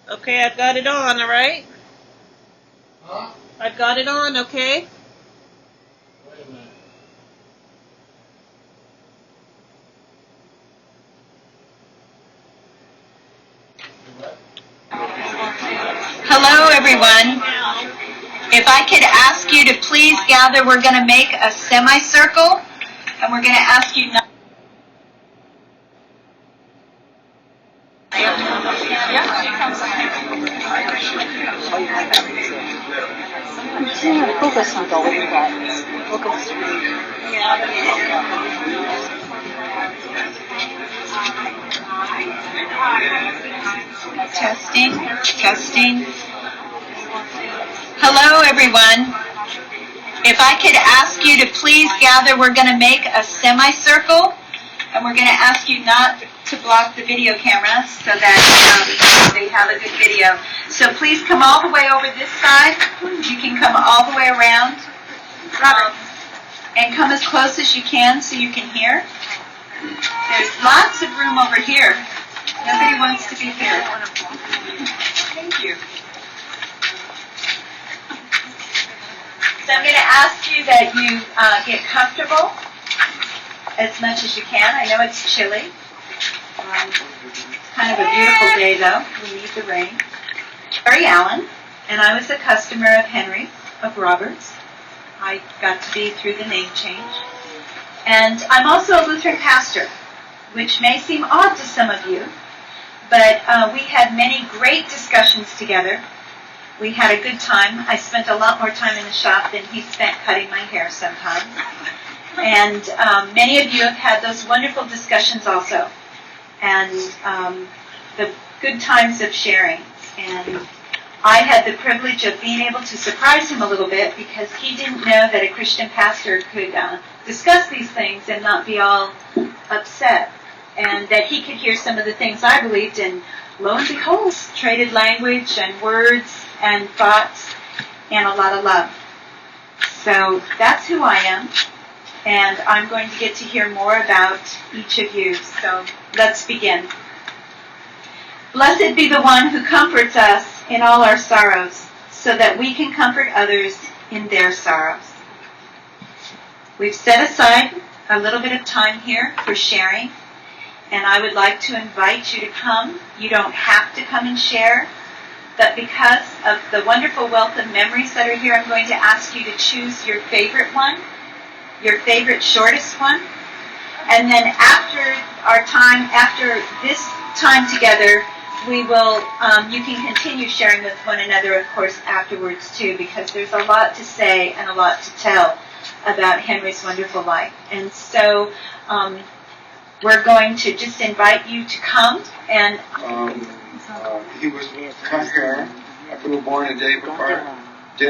Okay, I've got it on, all right? Huh? I've got it on, okay? Wait a minute. Hello, everyone. If I could ask you to please gather, we're going to make a semicircle, and we're going to ask you not. Testing, testing. Hello, everyone. If I could ask you to please gather, we're going to make a semicircle, and we're going to ask you not to block the video camera so that they have a good video. So please come all the way over this side. You can come all the way around. And come as close as you can so you can hear. There's lots of room over here. Nobody wants to be here. Thank you. So I'm going to ask you that you get comfortable as much as you can. I know it's chilly. It's kind of a beautiful day, though. We need the rain. Mary Allen, and I was a customer of Henry, of Roberts. I got to be through the name change. And I'm also a Lutheran pastor, which may seem odd to some of you, but we had many great discussions together. We had a good time. I spent a lot more time in the shop than he spent cutting my hair sometimes. And many of you have had those wonderful discussions also. And the good times of sharing. And I had the privilege of being able to surprise him a little bit because he didn't know that a Christian pastor could discuss these things and not be all upset. And that he could hear some of the things I believed, and lo and behold, traded language and words and thoughts and a lot of love. So that's who I am. And I'm going to get to hear more about each of you. So let's begin. Blessed be the one who comforts us in all our sorrows, so that we can comfort others in their sorrows. We've set aside a little bit of time here for sharing, and I would like to invite you to come. You don't have to come and share, but because of the wonderful wealth of memories that are here, I'm going to ask you to choose your favorite one, your favorite shortest one, and then after this time together, we will, you can continue sharing with one another, of course, afterwards too, because there's a lot to say and a lot to tell about Henry's wonderful life. And so we're going to just invite you to come. And he was come here after we were born a day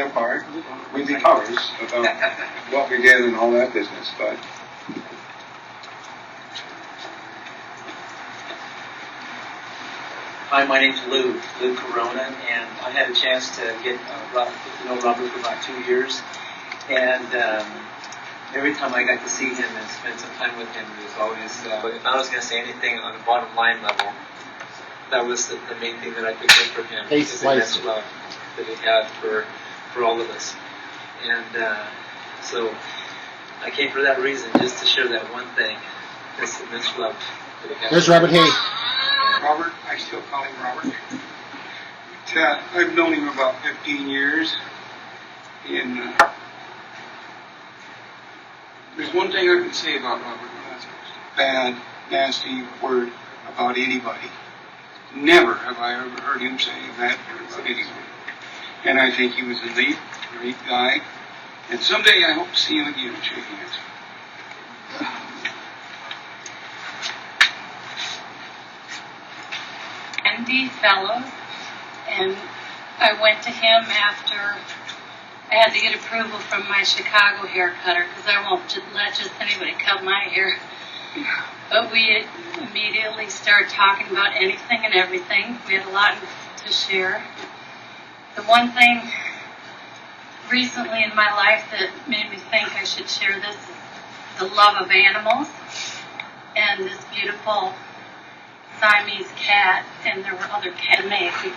apart. We be covers about what we did and all that business, but. Hi, my name's Lou Corona, and I had a chance to get to know Robert for about 2 years, and every time I got to see him and spend some time with him, it was always, if I was going to say anything on a bottom line level, that was the main thing that I could get from him, is the immense love that he had for all of us. And so I came for that reason, just to share that one thing, this immense love that he had. There's Robert Haigh. Robert, I still call him Robert. I've known him about 15 years. And there's one thing I can say about Robert. That's a bad, nasty word about anybody. Never have I ever heard him say a bad word about anybody. And I think he was a neat, great guy. And someday I hope to see him again and shake hands. Andy Fellows, and I went to him after I had to get approval from my Chicago hair cutter, because I won't let just anybody cut my hair. But we immediately started talking about anything and everything. We had a lot to share. The one thing recently in my life that made me think I should share this is the love of animals and this beautiful Siamese cat, and there were other cats to make. He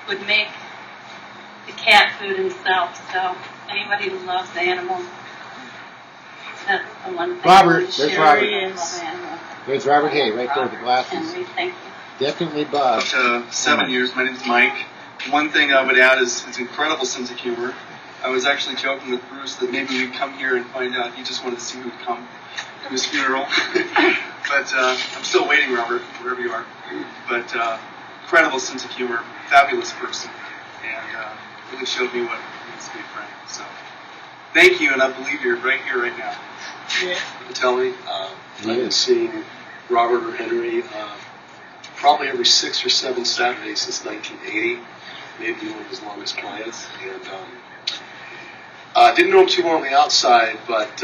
would make the cat food himself. So anybody who loves animals, that's the one thing. Robert, I there's share. Robert. I love animals. There's Robert Hay right there with the glasses. Henry, thank you. Definitely Bob. About 7 years. My name's Mike. One thing I would add is his incredible sense of humor. I was actually joking with Bruce that maybe we'd come here and find out he just wanted to see who'd come to his funeral. But I'm still waiting, Robert, wherever you are. But incredible sense of humor, fabulous person, and really showed me what it means to be a friend. So thank you, and I believe you're right here, right now. Yeah. Tell me, I've been seeing Robert or Henry probably every 6 or 7 Saturdays since 1980, maybe one of his longest clients. And didn't know him too well on the outside, but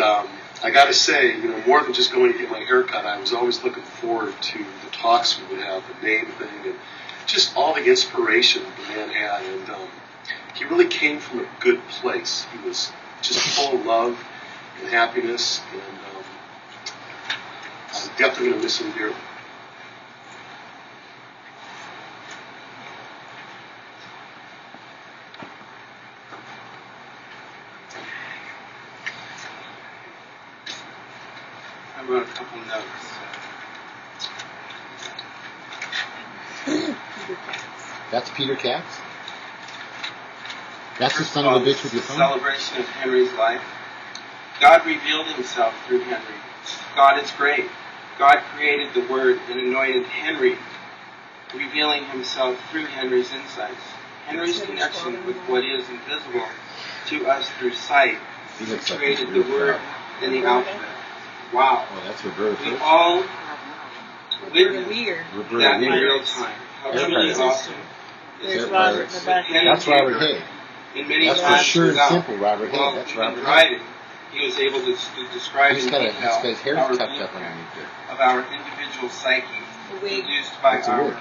I got to say, more than just going to get my hair cut, I was always looking forward to the talks we would have, the name thing, and just all the inspiration the man had. And he really came from a good place. He was just full of love and happiness, and I'm definitely going to miss him dearly. I wrote a couple notes. That's Peter Katz. That's the son of a bitch with your phone. Celebration of Henry's life. God revealed himself through Henry. God is great. God created the Word and anointed Henry, revealing himself through Henry's insights. Henry's connection with what is invisible to us through sight. He looks like Created he's the real Word proud. and the alphabet. Wow. Oh, that's Roberta We First. all witnessed Weird. Roberta that in Weir. real time. How There's truly Robert. awesome. There's That Robert in Robert's- the back. That's Robert Hay. In many That's for times sure and without, simple, Robert Hay. while That's even Robert Hay. writing, he was able to describe He's in got detail his hair's our tucked up blueprint underneath there. of our individual psyche, The wig. produced by That's a our wig.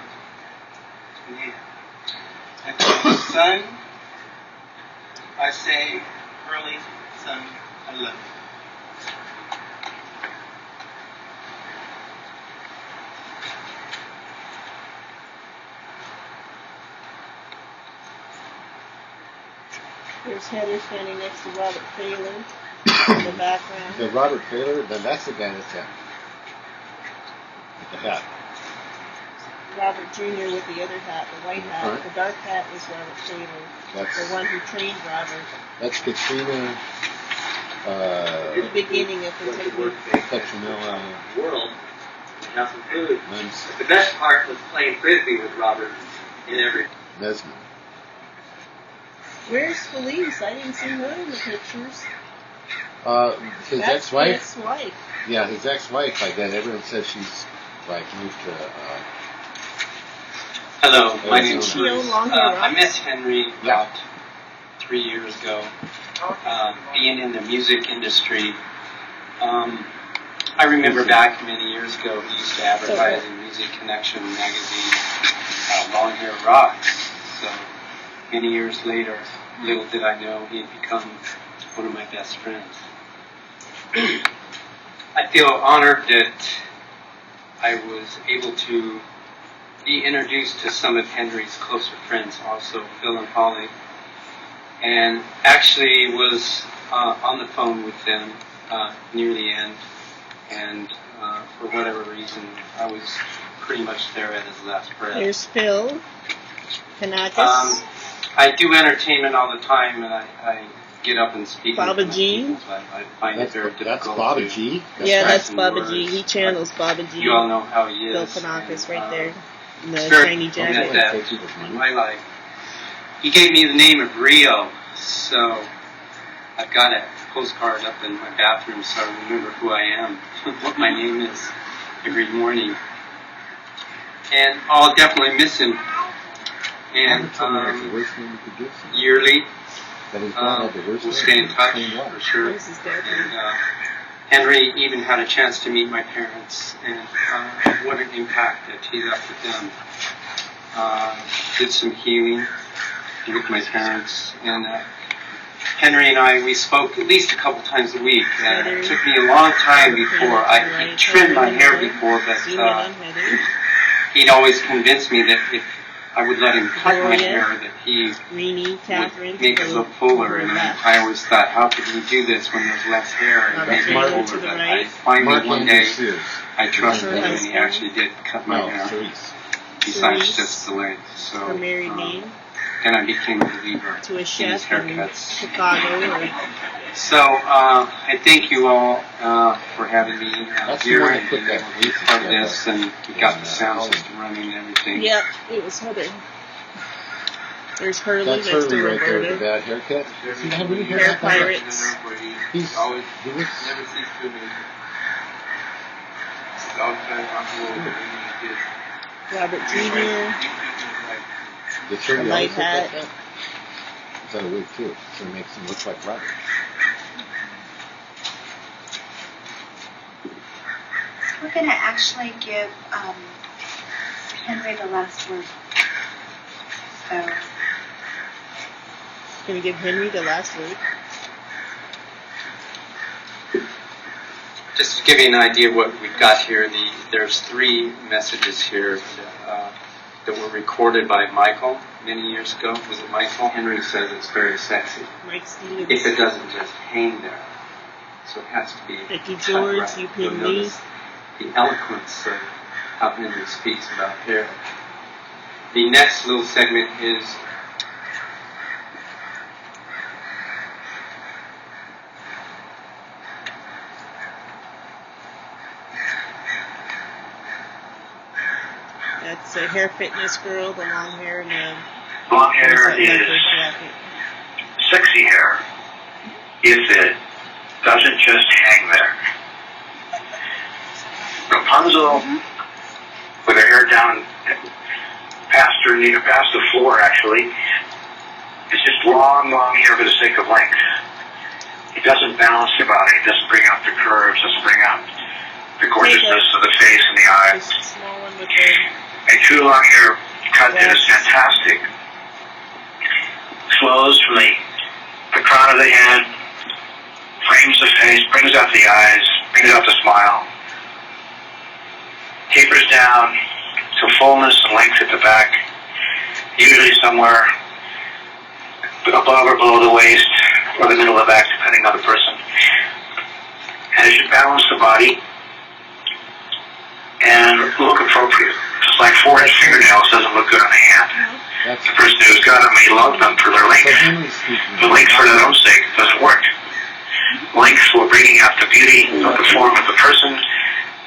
man. And to the sun, I say, early sun, I love you. There's Heather standing next to Robert Phelan in the background. The Robert Taylor, then that's the guy that's with the hat. Robert Jr. with the other hat, the white hat. Right. The dark hat is Robert Taylor, That's the one who trained Robert that's Katrina. at the beginning of the technique. Petronella World, and have some food. Nuns The best part was playing frisbee with Robert in every. Nesman. Where's Felice? I didn't see her in the pictures. His That's ex-wife. ex-wife. Yeah, his ex-wife. Like that, everyone says she's like moved to. Hello, my Arizona. name's She no Bruce. longer I rocks? met Henry about 3 years ago, being in the music industry. I remember back many years ago, he used to advertise in Music Connection magazine, Long Hair Rocks. So many years later, little did I know he had become one of my best friends. I feel honored that I was able to be introduced to some of Henry's closer friends, also Phil and Holly, and actually was on the phone with them near the end, and for whatever reason, I was pretty much there at his last breath. There's Phil Kanakis. I do entertainment all the time, and I get up and speak. Baba in front of G? people, so I find it very difficult. That's Baba to G. Yeah, express that's in Baba G. words. He channels Baba G. You all know how he Phil is. Kanakis and, right there in the it's very shiny fortunate jacket. that Take people's money. in my life. He gave me the name of Rio, so I've got a postcard up in my bathroom so I remember who I am, what my name is every morning. And I'll definitely miss him. And Robert told me that's the worst thing you could give someone. yearly, That his mom had the worst we'll thing. stay in touch Clean water. for sure. Where's his dad? And Henry even had a chance to meet my parents, and what an impact that he left with them. Did some healing with my parents, and Henry and I, we spoke at least a couple times a week. It took me a long time before he trimmed my hair before, but he'd always convince me that if I would let him cut my Gloria, hair, that he Renee, Catherine, would make it look fuller. And I always thought, how could he do this when there's less hair and make it Mark fuller? to the But right. I finally one day Sears. I trusted Her him, and he husband. actually did cut my No, hair. Cerise. Besides Cerise. just the length. So Her married name, then I became a believer to a in his chef in haircuts. Chicago. Or, So I thank you all for having me That's the here one that and put being that able to be police part of together. this, and we got the sound system running and everything. yep, it was Heather. There's Hurley That's next to Hurley right there with the Roberta. bad haircut. See, have you heard Hair that guy? Pirates. He's always he looks never cease to amaze me. It's all the time I'm cool. Robert Jr., the Shirley The always light look like hat. that. Is that a wig too? So it makes him look like Robert. We're going to actually give Henry the last word. So, gonna give Henry the last word. Just to give you an idea of what we've got here, there's 3 messages here that were recorded by Michael many years ago. Was it Michael? Henry says it's very sexy. Mike Stevens. If it doesn't just hang there. So it has to be Becky cut George, right. you You'll pin me. notice the eloquence of how Henry speaks about hair. The next little segment is That's a hair fitness girl, the long hair and the Long hair leopard is jacket. sexy hair if it doesn't just hang there. Rapunzel, with her hair down past her knee, past the floor actually, is just long, long hair for the sake of length. It doesn't balance the body. It doesn't bring out the curves. Doesn't bring out the gorgeousness of the face and the eyes. Just a small one with the A true long hair cut that is fantastic. Flows from the crown of the head, frames the face, brings out the eyes, brings out the smile. Tapers down to fullness and length at the back, usually somewhere above or below the waist or the middle of the back, depending on the person. And it should balance the body and look appropriate. Just like 4-inch fingernails doesn't look good on the hand. That's The person who's got them may love them for their so length. Henry's speaking. The length for their own sake doesn't work. Length for bringing out the beauty of the form of the person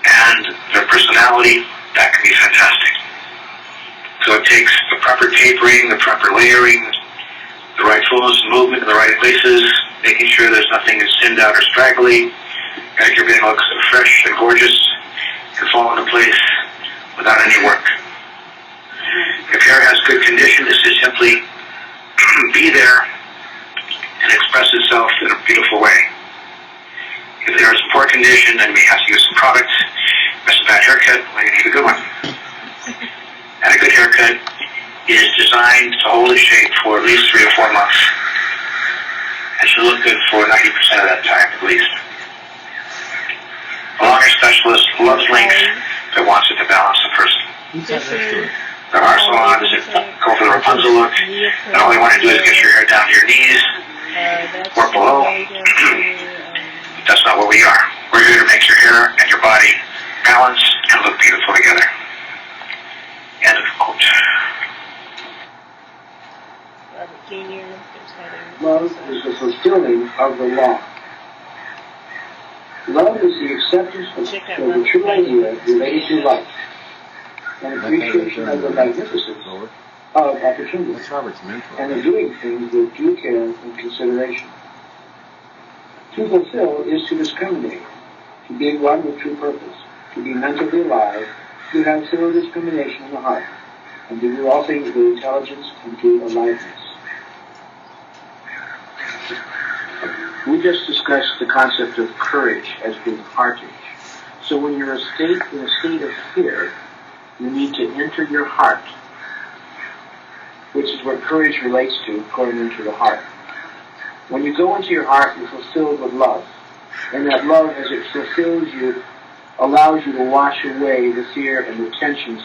and their personality, that can be fantastic. So it takes the proper tapering, the proper layering, the right fullness and movement in the right places, making sure there's nothing that's thinned out or straggly, make everything looks fresh and gorgeous and fall into place without any work. If hair has good condition, it should simply be there and express itself in a beautiful way. If there is poor condition, then we have to use some products. If it's a bad haircut, we need a good one. And a good haircut is designed to hold its shape for at least 3 or 4 months. It should look good for 90% of that time, at least. A long hair specialist loves length, but wants it to balance the person. Who's that next to it? There are salons that go for the Rapunzel look, and all they want to do is get your hair down to your knees that's or below. way down here, That's not what we are. We're here to make your hair and your body balance and look beautiful together. End of quote. Robert Jr. There's Heather. Love is the fulfilling of the law. Love is the acceptance of the true idea related to life, and appreciation of the magnificence Lower. of opportunity, That's Robert's mentor. and of doing things with due care and consideration. To fulfill is to discriminate, to be one with true purpose, to be mentally alive, to have thorough discrimination in the heart, and to do all things with intelligence and true aliveness. We just discussed the concept of courage as being heartage. So when you're in a state of fear, you need to enter your heart, which is what courage relates to, going into the heart. When you go into your heart, you're fulfilled with love. And that love, as it fulfills you, allows you to wash away the fear and the tensions